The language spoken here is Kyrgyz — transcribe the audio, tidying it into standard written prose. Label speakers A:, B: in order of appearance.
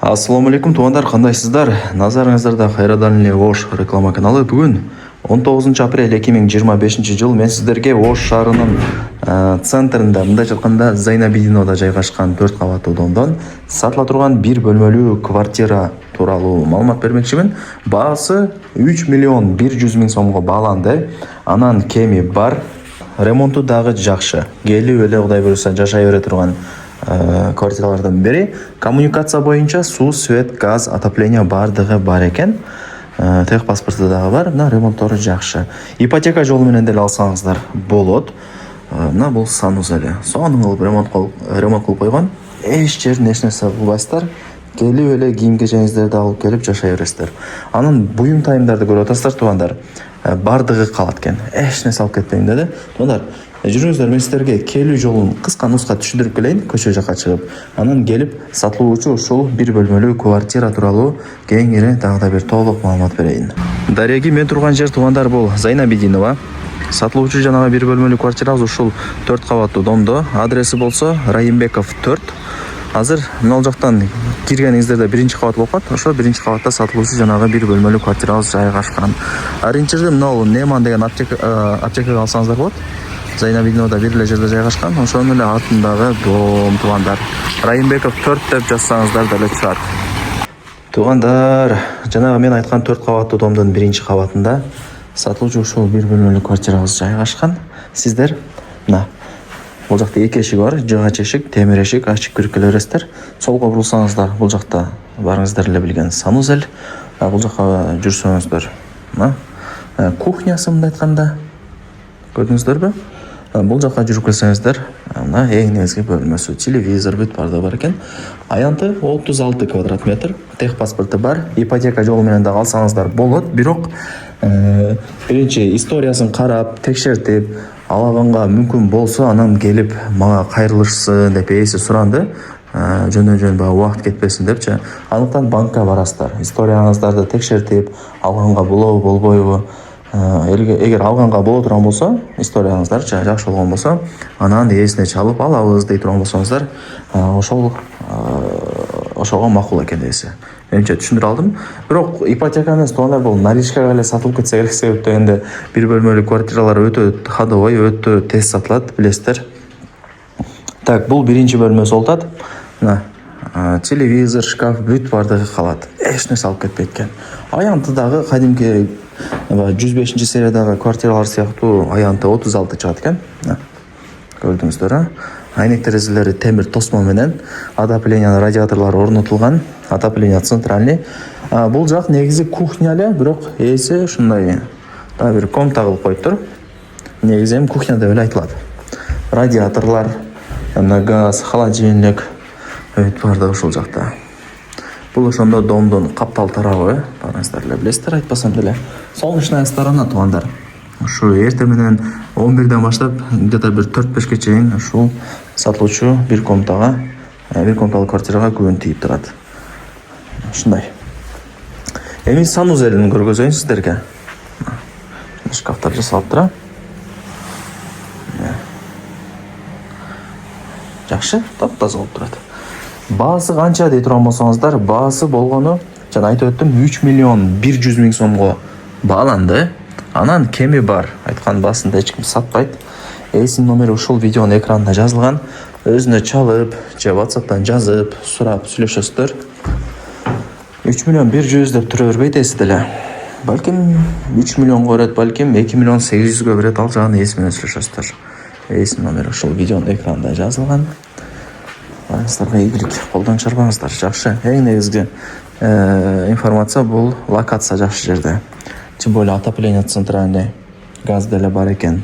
A: Ассаламу алейкум туугандар, кандайсыздар? Назарыңыздарда кайрадан эле Ош реклама каналы. Бүгүн 19 апрель 2025 жыл мен сиздерге Ош шаарынын центринде, мындайча айтканда Зайнабидиновдо жайгашкан 4 кабаттуу домдон сатыла турган 1 бөлмөлүү квартира тууралуу маалымат бермекчимин. Баасы 3 миллион 100 миң сомго бааланды. Анан кеми бар, ремонту дагы жакшы. Келип эле Кудай буюрса жашай бере турган квартиралардан бери. Коммуникация боюнча суу, свет, газ, отопление бардыгы бар экен. Тех паспорту дагы бар. Мына ремонттору жакшы. Ипотека жолу менен деле алсаңыздар болот. Мына бул санузеле. Сонун кылып ремонт кылып койгон. Эч жерин эч нерсе кылбайсыздар. Келип эле кийим кечеңиздерди алып келип жашай бересиздер. Анын буюм тайымдарды көрүп атасыздар туугандар. Бардыгы калат экен. Эч нерсе алып кетпейм деди. Туугандар, жүрүңүздөр, мен сиздерге келүү жолун кыска нуска түшүндүрүп келейин, көчө жака чыгып. Анан келип сатылуучу ушул 1 бөлмөлүү квартира тууралуу кеңири дагы да бир толук маалымат берейин. Дареги, мен турган жер туугандар бул Зайнабидинова. Сатылуучу жанагы 1 бөлмөлүү квартирабыз ушул 4 кабаттуу домдо. Адреси болсо Райымбеков 4. Азыр мына жактан киргениңиздерде 1-кабат болуп калат. Ошо 1-кабатта сатылуучу жанагы 1 бөлмөлүү квартирабыз жайгашкан. Аринчерде мына Неман деген аптекага алсаңыздар болот. Зайнабидиновдо бир эле жерде жайгашкан. Ошонун эле атындагы дом туугандар. Райымбеков 4 деп жазсаңыздар деле чыгат. Туугандар, жанагы мен айткан 4 кабаттуу домдун 1-кабатында сатылуучу ушул 1 бөлмөлүү квартирабыз жайгашкан. Сиздер мына бул жакта 2 эшик бар, жыгач эшик, темир эшик, ачып кирип келе бересиздер. Солго бурулсаңыздар, бул жакта барыңыздар эле билген санузел. Бул жака жүрсөңүздөр, мына кухнясы мындай айтканда. Көрдүңүздөрбү? Бул жака жүрүп келсеңиздер, мына эң негизги бөлмөсү, телевизор, бүт бардыгы бар экен. Аянты 36 квадрат метр, тех паспорту бар, ипотека жолу менен дагы алсаңыздар болот. Бирок биринчи историясын карап, текшертип алаганга мүмкүн болсо, анан келип мага кайрылышсын деп эси суранды. Жөн баягы убакыт кетпесин депчи. Анықтан банкка барасыздар. Историяңыздарды текшертип, алганга болобу, болбойбу? Эгер алганга боло турган болсо, историяңыздар жакшы болгон болсо, анан эсине чалып алабыз дей турган болсоңуздар, ошого макул экен эси. Менимче түшүндүрө алдым. Бирок ипотека эмес туугандар, бул наличкага эле сатылып кетсе керек себептен дегенде 1 бөлмөлүү квартиралар өтө ходовой, өтө тез сатылат, билесиздер. Так, бул 1-чи бөлмөсү болот. Мына телевизор, шкаф, бүт бардыгы калат. Эч нерсе алып кетпейт экен. Аянты дагы кадимки 105 сериядагы квартиралар сыяктуу аянты 36 чыгат экен. Көрдүңүздөр, айнек терезелери темир тосмо менен, отопление радиаторлор орнотулган, отопление центральный. Бул жак негизи кухня эле, бирок эси ушундай да бир комната кылып коюптур. Негизи эми кухня деп эле айтылат. Радиаторлор, газ, холодильник бүт бардыгы ушул жакта. Бул ошондо домдун каптал тарабы, барыңыздар эле билесиздер, айтпасам деле. Солнечная сторона туугандар. Ушу эртең менен 11ден баштап где-то бир 4-5ке чейин ушул сатылуучу 1 комнатага, 1 комнаталуу квартирага күбөн тийип турат. Ушундай. Эми санузелин көргөзөйүн сиздерге. Шкафтар жасалып тура. Жакшы, таптаза болуп турат. Баасы канча дей турган болсоңуздар, баасы болгону, жана айтып өттүм, 3 миллион 100 миң сомго бааланды. Анан кеми бар, айткан баасында эч ким сатпайт. Эсинин номери ушул видеонун экранында жазылган. Өзүнө чалып, же WhatsApp'тан жазып, сурап сүйлөшөсүздөр. 3 миллион 100 деп тура бербейт эси деле. Балким 3 миллионго берет, балким 2 миллион 800гө берет, ал жагын эси менен сүйлөшөсүздөр. Эсинин номери ушул видеонун экранында жазылган. Барыңыздарга ийгилик, колдон чарбаңыздар. Жакшы. Эң негизги информация бул локация жакшы жерде. Тем более отопление центральный, газ деле бар экен.